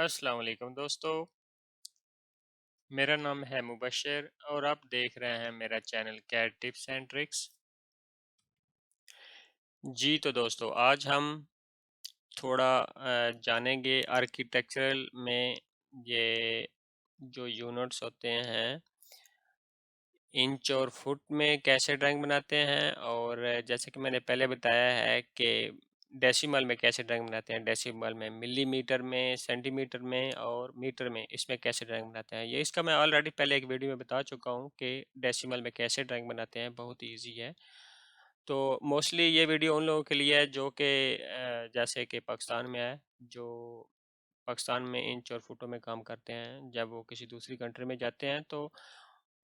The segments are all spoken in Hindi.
अस्सलाम वालेकुम दोस्तों। मेरा नाम है मुबशर और आप देख रहे हैं मेरा channel CAD tips and tricks. जी तो दोस्तों, आज हम थोड़ा जानेंगे आर्किटेक्चरल में ये जो यूनिट्स होते हैं, इंच और फुट में कैसे ड्राइंग बनाते हैं, और जैसे कि मैंने पहले बताया है कि डेसिमल में कैसे ड्राइंग बनाते हैं, डेसिमल में, मिलीमीटर में, सेंटीमीटर में और मीटर में, इसमें कैसे ड्राइंग बनाते हैं। ये इसका मैं ऑलरेडी पहले एक वीडियो में बता चुका हूँ कि डेसिमल में कैसे ड्राइंग बनाते हैं, बहुत ईजी है। तो मोस्टली ये वीडियो उन लोगों के लिए है जो कि जैसे कि पाकिस्तान में है, जो पाकिस्तान में इंच और फुटों में काम करते हैं। जब वो किसी दूसरी कंट्री में जाते हैं तो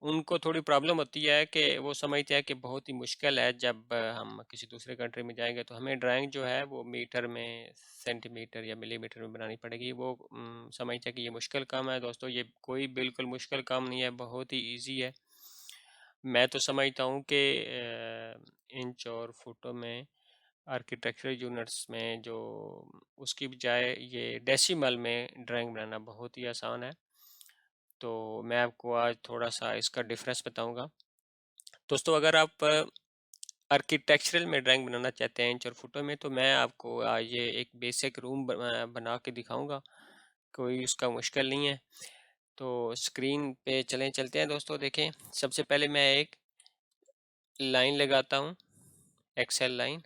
उनको थोड़ी प्रॉब्लम होती है कि वो समझते हैं कि बहुत ही मुश्किल है। जब हम किसी दूसरे कंट्री में जाएंगे तो हमें ड्राइंग जो है वो मीटर में, सेंटीमीटर या मिलीमीटर में बनानी पड़ेगी। वो समझते हैं कि ये मुश्किल काम है। दोस्तों, ये कोई बिल्कुल मुश्किल काम नहीं है, बहुत ही ईजी है। मैं तो समझता हूँ कि इंच और फुटों में, आर्किटेक्चरल यूनिट्स में, जो उसकी बजाय ये डेसिमल में ड्राइंग बनाना बहुत ही आसान है। तो मैं आपको आज थोड़ा सा इसका डिफरेंस बताऊंगा। दोस्तों, अगर आप आर्किटेक्चरल में ड्राइंग बनाना चाहते हैं इंच और फुटों में, तो मैं आपको आज ये एक बेसिक रूम बना के दिखाऊंगा। कोई उसका मुश्किल नहीं है। तो स्क्रीन पे चलते हैं दोस्तों। देखें, सबसे पहले मैं एक लाइन लगाता हूँ, एक्सेल लाइन।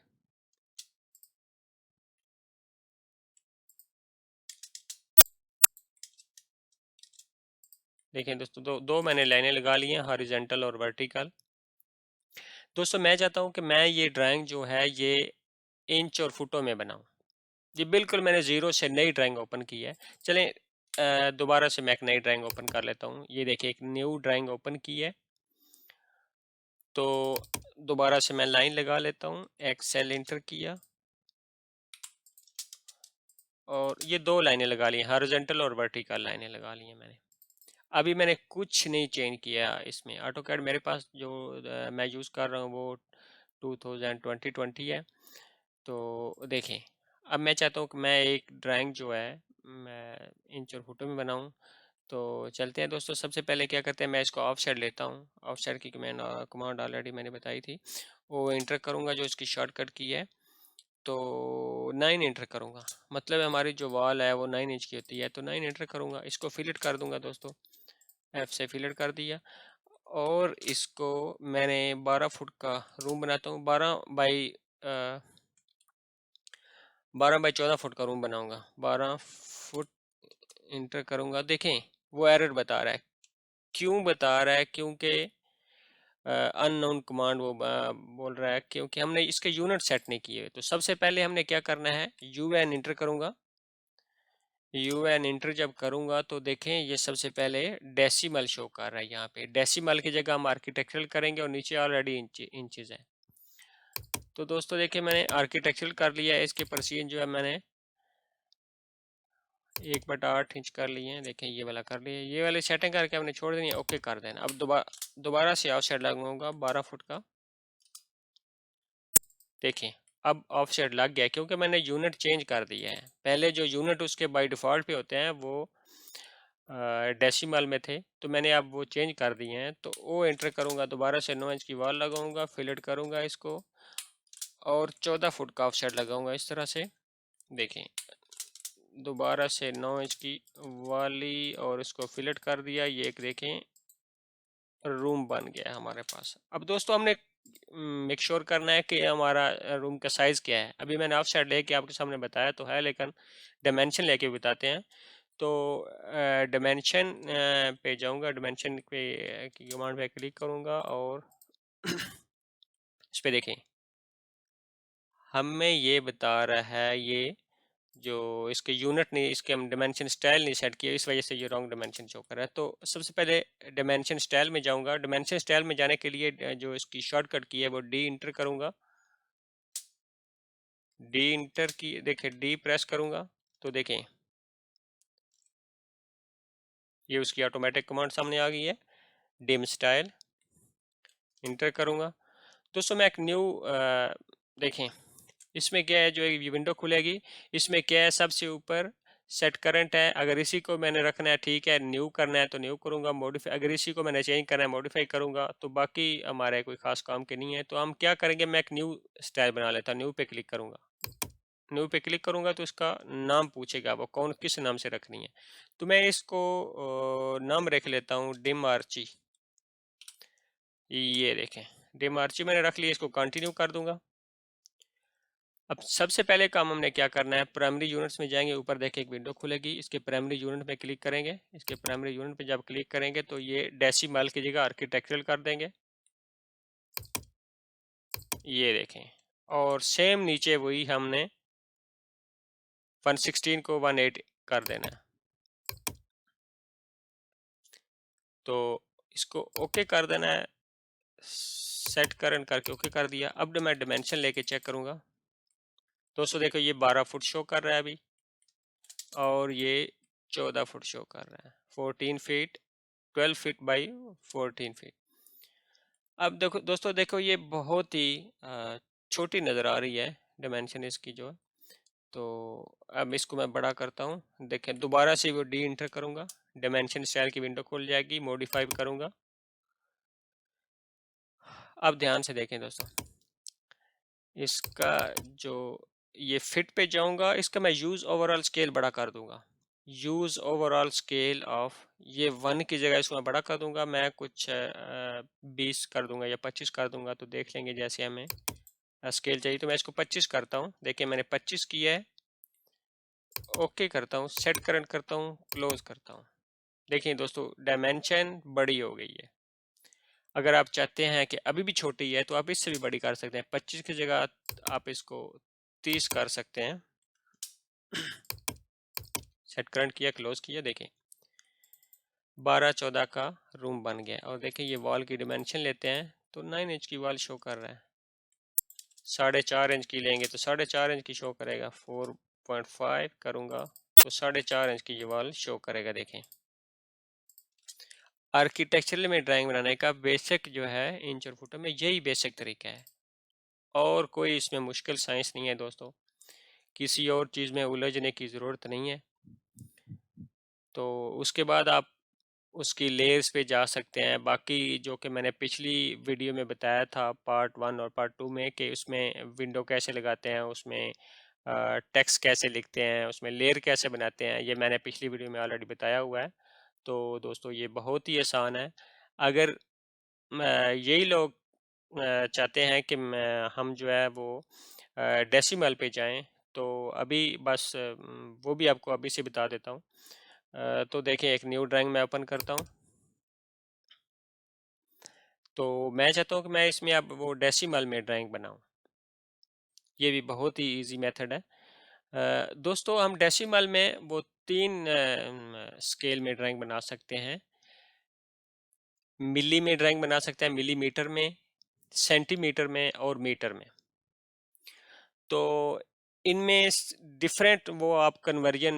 देखें दोस्तों, दो मैंने लाइनें लगा ली हैं, हॉरिजॉन्टल और वर्टिकल। दोस्तों, मैं चाहता हूँ कि मैं ये ड्राइंग जो है ये इंच और फुटों में बनाऊँ। जी बिल्कुल, मैंने ज़ीरो से नई ड्राइंग ओपन की है। चलें, दोबारा से मैं एक नई ड्राइंग ओपन कर लेता हूँ। ये देखिए, एक न्यू ड्राइंग ओपन की है। तो दोबारा से मैं लाइन लगा लेता हूँ, एक्सेल इंटर किया और ये दो लाइनें लगा ली, हॉरिजॉन्टल और वर्टिकल लाइनें लगा ली हैं मैंने। अभी मैंने कुछ नहीं चेंज किया इसमें। ऑटोकैड मेरे पास जो मैं यूज़ कर रहा हूँ वो 2020 है। तो देखें, अब मैं चाहता हूँ कि मैं एक ड्राइंग जो है मैं इंच और फुटों में बनाऊँ। तो चलते हैं दोस्तों। सबसे पहले क्या करते हैं, मैं इसको ऑफ साइड लेता हूँ। ऑफ साइड की कमांड ऑलरेडी मैंने बताई थी, वो इंटर करूँगा जो इसकी शॉर्टकट की है। तो 9 इंटर करूँगा, मतलब हमारी जो वॉल है वो 9 इंच की होती है। तो 9 इंटर करूँगा, इसको फिलेट कर दूंगा दोस्तों, एफ से फिलेट कर दिया। और इसको मैंने 12 फुट का रूम बनाता हूँ, 12 बाई 14 फुट का रूम बनाऊंगा। 12 फुट इंटर करूँगा। देखें, वो एरर बता रहा है। क्यों बता रहा है? क्योंकि अननोन कमांड वो बोल रहा है, क्योंकि हमने इसके यूनिट सेट नहीं किए। तो सबसे पहले हमने क्या करना है, यू एन इंटर करूँगा। यू एन इंटर जब करूँगा तो देखें, ये सबसे पहले डेसिमल शो कर रहा है। यहाँ पे डेसिमल की जगह हम आर्किटेक्चरल करेंगे और नीचे ऑलरेडी इंचेस है। तो दोस्तों देखिए, मैंने आर्किटेक्चरल कर लिया है। इसके परसीन जो है मैंने 1/8 इंच कर लिए हैं। देखें, ये वाला कर लिया। ये वाली सेटिंग करके हमने छोड़ देनी है, ओके कर देना। अब दोबारा से ऑफ साइड लगाऊंगा 12 फुट का। देखें, अब ऑफ साइड लग गया क्योंकि मैंने यूनिट चेंज कर दिया है। पहले जो यूनिट उसके बाय डिफ़ॉल्ट पे होते हैं वो डेसिमल में थे, तो मैंने अब वो चेंज कर दिए हैं। तो वो एंटर करूंगा, दोबारा से 9 इंच की वॉल लगाऊंगा, फिलेट करूंगा इसको और 14 फुट का ऑफ साइड लगाऊंगा इस तरह से। देखें, दोबारा से 9 इंच की वाली और इसको फिलेट कर दिया। ये एक देखें, रूम बन गया हमारे पास। अब दोस्तों, हमने मेक श्योर करना है कि हमारा रूम का साइज़ क्या है। अभी मैंने ऑफ साइड लेके आपके सामने बताया तो है, लेकिन डायमेंशन लेके बताते हैं। तो डायमेंशन पे जाऊंगा, डायमेंशन पे की कमांड पे क्लिक करूंगा और इस पे देखें, हमें ये बता रहा है, ये जो इसके यूनिट नहीं, इसके हम डायमेंशन स्टाइल नहीं सेट किया, इस वजह से ये रॉन्ग डायमेंशन शो कर रहा है। तो सबसे पहले डायमेंशन स्टाइल में जाऊंगा। डायमेंशन स्टाइल में जाने के लिए जो इसकी शॉर्टकट की है वो डी इंटर करूंगा। डी इंटर की, देखें, डी प्रेस करूंगा तो देखें ये उसकी ऑटोमेटिक कमांड सामने आ गई है। डिम स्टाइल इंटर करूंगा। दोस्तों, मैं एक न्यू देखें, इसमें क्या है, जो ये विंडो खुलेगी, इसमें क्या है, सबसे ऊपर सेट करंट है, अगर इसी को मैंने रखना है ठीक है, न्यू करना है तो न्यू करूंगा, मॉडिफाई अगर इसी को मैंने चेंज करना है मॉडिफाई करूंगा, तो बाकी हमारे कोई खास काम के नहीं है। तो हम क्या करेंगे, मैं एक न्यू स्टाइल बना लेता हूँ, न्यू पे क्लिक करूंगा। न्यू पे क्लिक करूंगा तो इसका नाम पूछेगा, वो कौन किस नाम से रखनी है। तो मैं इसको नाम रख लेता हूँ डिम आर्ची। ये देखें डिम आर्ची मैंने रख लिया, इसको कंटिन्यू कर दूंगा। अब सबसे पहले काम हमने क्या करना है, प्राइमरी यूनिट्स में जाएंगे, ऊपर देखें एक विंडो खुलेगी, इसके प्राइमरी यूनिट पे क्लिक करेंगे। इसके प्राइमरी यूनिट पे जब क्लिक करेंगे तो ये डेसिमल की जगह आर्किटेक्चरल कर देंगे, ये देखें। और सेम नीचे वही हमने 116 को 18 कर देना है। तो इसको ओके कर देना है, सेट करंट करके ओके कर दिया। अब मैं डिमेंशन लेके चेक करूंगा। दोस्तों देखो ये 12 फुट शो कर रहा है अभी, और ये 14 फुट शो कर रहा है, 14 फीट 12 फीट बाई 14 फीट। अब देखो दोस्तों, देखो ये बहुत ही छोटी नज़र आ रही है डिमेंशन इसकी जो है। तो अब इसको मैं बड़ा करता हूँ, देखें दोबारा से वो डी इंटर करूँगा, डिमेंशन स्टाइल की विंडो खुल जाएगी, मॉडिफाई करूँगा। अब ध्यान से देखें दोस्तों, इसका जो ये फिट पे जाऊँगा, इसका मैं यूज़ ओवरऑल स्केल बड़ा कर दूँगा। यूज़ ओवरऑल स्केल ऑफ, ये 1 की जगह इसको मैं बड़ा कर दूंगा, मैं कुछ 20 कर दूंगा या 25 कर दूंगा, तो देख लेंगे जैसे हमें स्केल चाहिए। तो मैं इसको 25 करता हूँ, देखिए मैंने 25 किया है, ओके करता हूँ, सेट करंट करता हूँ, क्लोज करता हूँ। देखिए दोस्तों डायमेंशन बड़ी हो गई है। अगर आप चाहते हैं कि अभी भी छोटी है तो आप इससे भी बड़ी कर सकते हैं, 25 की जगह आप इसको 30 कर सकते हैं। सेट करंट किया, क्लोज किया, देखें 12-14 का रूम बन गया। और देखिए ये वॉल की डिमेंशन लेते हैं तो 9 इंच की वॉल शो कर रहा है, 4.5 इंच की लेंगे तो 4.5 इंच की शो करेगा, 4.5 करूँगा तो 4.5 इंच की ये वॉल शो करेगा। देखें आर्किटेक्चरल में ड्राइंग बनाने का बेसिक जो है इंच और फुट में यही बेसिक तरीका है, और कोई इसमें मुश्किल साइंस नहीं है दोस्तों, किसी और चीज़ में उलझने की ज़रूरत नहीं है। तो उसके बाद आप उसकी लेयर्स पे जा सकते हैं। बाकी जो कि मैंने पिछली वीडियो में बताया था पार्ट 1 और पार्ट 2 में, कि उसमें विंडो कैसे लगाते हैं, उसमें टेक्स्ट कैसे लिखते हैं, उसमें लेयर कैसे बनाते हैं, ये मैंने पिछली वीडियो में ऑलरेडी बताया हुआ है। तो दोस्तों ये बहुत ही आसान है। अगर यही लोग चाहते हैं कि हम जो है वो डेसिमल पे जाएं, तो अभी बस वो भी आपको अभी से बता देता हूँ। तो देखिए एक न्यू ड्राइंग मैं ओपन करता हूँ। तो मैं चाहता हूँ कि मैं इसमें अब वो डेसिमल में ड्राइंग बनाऊँ, ये भी बहुत ही इजी मेथड है। दोस्तों हम डेसिमल में वो 3 स्केल में ड्राइंग बना सकते हैं। मिली में ड्राइंग बना सकते हैं, मिलीमीटर में, सेंटीमीटर में और मीटर में। तो इनमें डिफरेंट वो आप कन्वर्जन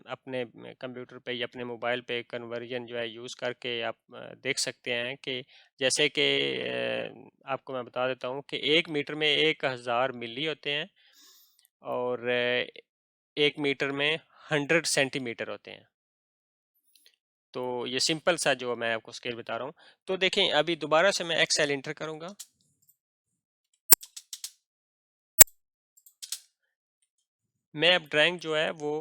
अपने कंप्यूटर पे या अपने मोबाइल पे कन्वर्जन जो है यूज़ करके आप देख सकते हैं कि जैसे कि आपको मैं बता देता हूँ कि 1 मीटर में 1000 मिली होते हैं, और 1 मीटर में 100 सेंटीमीटर होते हैं। तो ये सिंपल सा जो मैं आपको स्केल बता रहा हूँ। तो देखें अभी दोबारा से मैं एक्सेल इंटर करूँगा, मैं अब ड्राइंग जो है वो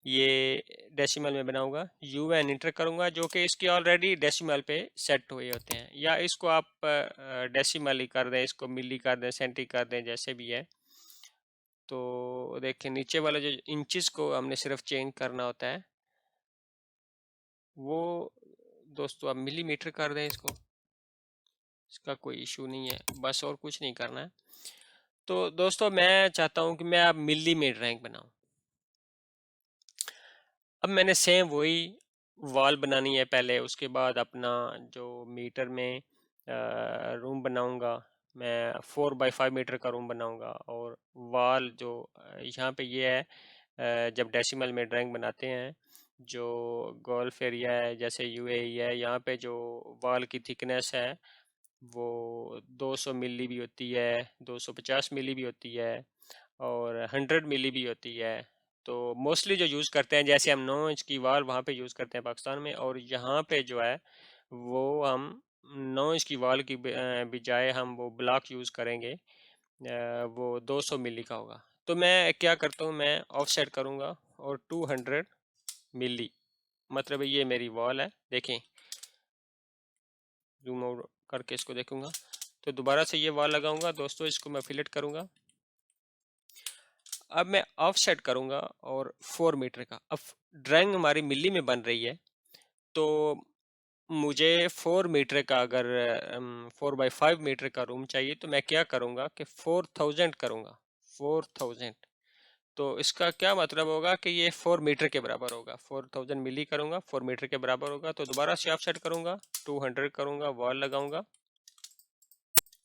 ये डेसिमल में बनाऊंगा, यू एन इंटर करूंगा, जो कि इसकी ऑलरेडी डेसिमल पे सेट हुए होते हैं, या इसको आप डेसिमल ही कर दें, इसको मिली कर दें, सेंटी कर दें, जैसे भी है। तो देखिए नीचे वाले जो इंचेस को हमने सिर्फ चेंज करना होता है, वो दोस्तों आप मिलीमीटर कर दें इसको, इसका कोई इशू नहीं है, बस और कुछ नहीं करना है। तो दोस्तों मैं चाहता हूँ कि मैं अब मिली में ड्राइंग बनाऊँ। अब मैंने सेम वही वॉल बनानी है पहले, उसके बाद अपना जो मीटर में रूम बनाऊंगा, मैं 4x5 मीटर का रूम बनाऊंगा। और वॉल जो यहाँ पे ये है, जब डेसिमल में ड्राइंग बनाते हैं, जो गोल्फ एरिया है जैसे यूएई है, यहाँ पे जो वॉल की थिकनेस है वो 200 मिली भी होती है, 250 मिली भी होती है, और 100 मिली भी होती है। तो मोस्टली जो यूज़ करते हैं, जैसे हम 9 इंच की वॉल वहाँ पे यूज़ करते हैं पाकिस्तान में, और यहाँ पे जो है वो हम 9 इंच की वॉल की बजाय हम वो ब्लॉक यूज़ करेंगे, वो 200 मिली का होगा। तो मैं क्या करता हूँ, मैं ऑफसेट करूँगा और 200 मिली, मतलब ये मेरी वॉल है, देखें जूम आउट करके इसको देखूंगा तो दोबारा से ये वॉल लगाऊंगा दोस्तों, इसको मैं फिलेट करूंगा। अब मैं ऑफसेट करूंगा और 4 मीटर का, अब ड्राइंग हमारी मिली में बन रही है, तो मुझे 4 मीटर का, अगर 4x5 मीटर का रूम चाहिए, तो मैं क्या करूंगा कि 4000 करूंगा, 4000। तो इसका क्या मतलब होगा कि ये 4 मीटर के बराबर होगा, 4000 मिली करूंगा 4 मीटर के बराबर होगा। तो दोबारा से ऑफसेट करूंगा, 200 करूंगा, वॉल लगाऊंगा,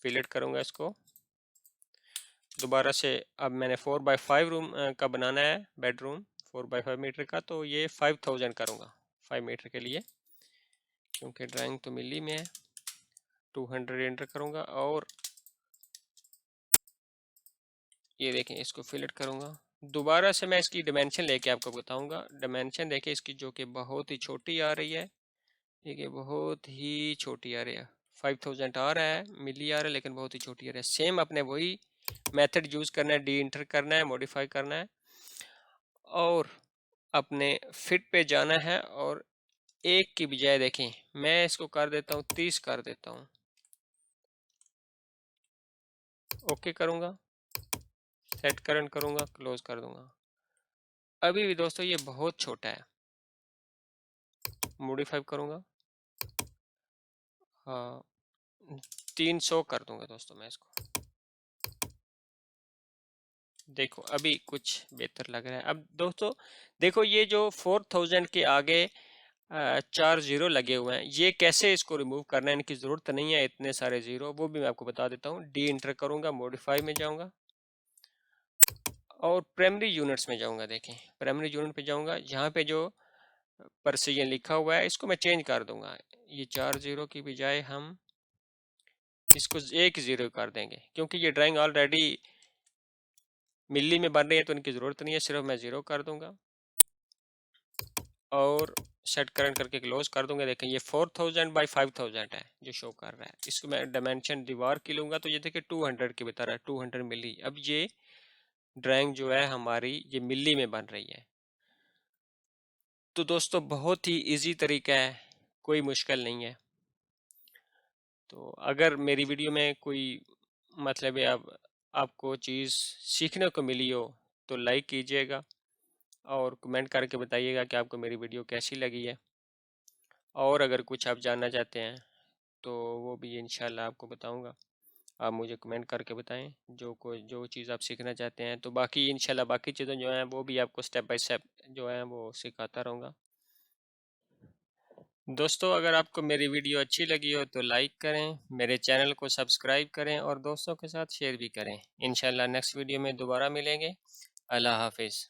फिलेट करूंगा इसको दोबारा से। अब मैंने 4x5 रूम का बनाना है बेडरूम, 4x5 मीटर का, तो ये 5000 करूंगा 5 मीटर के लिए, क्योंकि ड्राइंग तो मिली में है। 200 एंटर करूंगा और ये देखें इसको फिलेट करूंगा। दोबारा से मैं इसकी डिमेंशन लेके आपको बताऊंगा। डिमेंशन देखें इसकी, जो कि बहुत ही छोटी आ रही है, ठीक है, बहुत ही छोटी आ रही है। 5000 आ रहा है, मिली आ रहा है, लेकिन बहुत ही छोटी आ रही है। सेम अपने वही मेथड यूज़ करना है, डी इंटर करना है, मॉडिफाई करना है और अपने फिट पे जाना है। और एक की बजाय देखें, मैं इसको कर देता हूँ 30 कर देता हूँ, ओके करूँगा, सेट करंट करूँगा, क्लोज कर दूंगा। अभी भी दोस्तों ये बहुत छोटा है, मॉडिफाई करूँगा, हाँ 300 कर दूंगा दोस्तों मैं इसको। देखो अभी कुछ बेहतर लग रहा है। अब दोस्तों देखो, ये जो 4000 के आगे 4 जीरो लगे हुए हैं, ये कैसे इसको रिमूव करना है, इनकी ज़रूरत नहीं है इतने सारे ज़ीरो, वो भी मैं आपको बता देता हूँ। डी इंटर करूँगा, मॉडिफाई में जाऊँगा और प्राइमरी यूनिट्स में जाऊँगा। देखें प्राइमरी यूनिट पे जाऊँगा, यहाँ पे जो प्रेसिजन लिखा हुआ है इसको मैं चेंज कर दूंगा। ये 4 जीरो की बजाय हम इसको 1 जीरो कर देंगे, क्योंकि ये ड्राइंग ऑलरेडी मिली में बन रही है तो इनकी ज़रूरत नहीं है, सिर्फ मैं ज़ीरो कर दूंगा और सेट करंट करके क्लोज कर दूंगा। देखें ये 4000x5000 है जो शो कर रहा है। इसको मैं डायमेंशन दीवार की लूंगा तो ये देखिए 200 की बता रहा है, 200 मिली। अब ये ड्राइंग जो है हमारी ये मिली में बन रही है। तो दोस्तों बहुत ही इजी तरीका है, कोई मुश्किल नहीं है। तो अगर मेरी वीडियो में कोई मतलब है अब आपको चीज़ सीखने को मिली हो तो लाइक कीजिएगा और कमेंट करके बताइएगा कि आपको मेरी वीडियो कैसी लगी है। और अगर कुछ आप जानना चाहते हैं तो वो भी इंशाल्लाह आपको बताऊंगा। आप मुझे कमेंट करके बताएं जो चीज़ आप सीखना चाहते हैं। तो बाकी इंशाल्लाह बाकी चीज़ें जो हैं वो भी आपको स्टेप बाय स्टेप जो है वो सिखाता रहूँगा। दोस्तों अगर आपको मेरी वीडियो अच्छी लगी हो तो लाइक करें, मेरे चैनल को सब्सक्राइब करें और दोस्तों के साथ शेयर भी करें। इंशाल्लाह नेक्स्ट वीडियो में दोबारा मिलेंगे। अल्लाह हाफिज़।